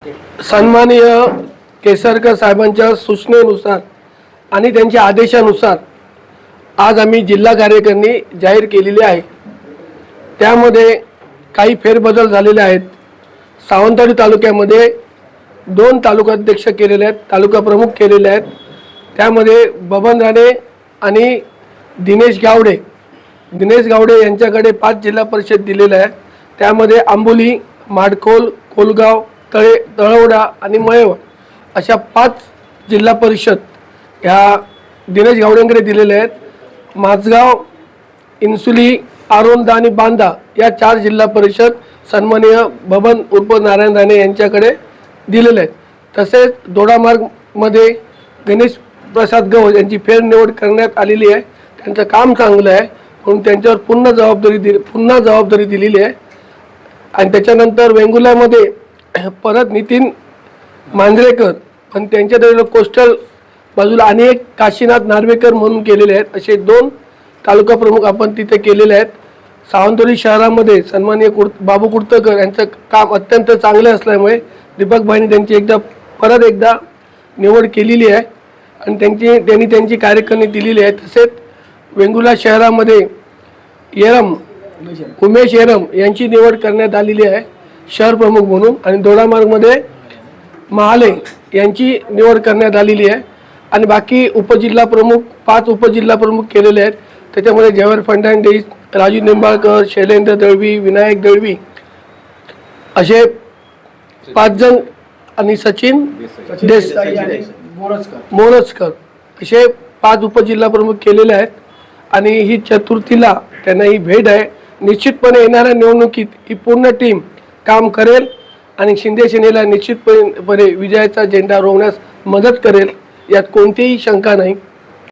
सन्माननीय केसरकर साहेबांच्या सूचनेनुसार आणि त्यांच्या आदेशानुसार आज आम्ही जिल्हा कार्यकारिणी जाहीर केलेली आहे। त्यामध्ये काही फेरबदल झालेले आहेत। सावंतवाडी तालुक्यामध्ये 2 तालुकाध्यक्ष केलेले आहेत, तालुका प्रमुख केलेले आहेत। त्यामध्ये बबन राणे आणि दिनेश गावडे यांच्याकडे 5 जिल्हा परिषद दिलेले आहे। त्यामध्ये आंबोली, माडखोल, कोलगाव, तळवडा आणि मळेवड अशा 5 जिल्हा परिषद ह्या दिनेश गावडेंकडे दिलेले आहेत। माझगाव, इन्सुली, आरोंदा आणि बांदा या 4 जिल्हा परिषद सन्माननीय बबन उर्फ नारायण राणे यांच्याकडे दिलेले आहेत। तसेच दोडामार्गमध्ये गणेश प्रसाद गवळ यांची फेरनिवड करण्यात आलेली आहे। त्यांचं काम चांगलं आहे म्हणून त्यांच्यावर पुन्हा जबाबदारी दिलेली आहे। आणि त्याच्यानंतर वेंगुर्ल्यामध्ये परत नितीन मांजरेकर पण त्यांच्याकडे कोस्टल बाजूला अनेक काशीनाथ नार्वेकर म्हणून केलेले आहेत। असे 2 तालुका प्रमुख आपण तिथे केलेले आहेत। सावंतवाडी शहरामध्ये सन्माननीय बाबू कुर्तकर यांचं काम अत्यंत चांगलं असल्यामुळे दीपक भाईंनी त्यांची परत एकदा निवड केलेली आहे आणि त्यांनी त्यांची कार्यकारिणी दिलेली आहे। तसेच वेंगुर्ला शहरामध्ये उमेश येरम यांची निवड करण्यात आलेली आहे शहर प्रमुख म्हणून। आणि दोडामार्गमध्ये महाले यांची निवड करण्यात आलेली आहे। आणि बाकी उपजिल्हा प्रमुख 5 उपजिल्हा प्रमुख केलेले आहेत। त्याच्यामध्ये जवाहर फर्नांडिस, राजू निंबाळकर, शैलेंद्र दळवी, विनायक दळवी असे 5 जण आणि सचिन मोरजकर असे 5 उपजिल्हा प्रमुख केलेले आहेत। आणि ही चतुर्थीला त्यांना ही भेट आहे। निश्चितपणे येणाऱ्या निवडणुकीत ही पूर्ण टीम काम करेल आणि शिंदे सेनेला निश्चितपणे विजयाचा झेंडा रोवण्यास मदत करेल, यात कोणतीही शंका नाही।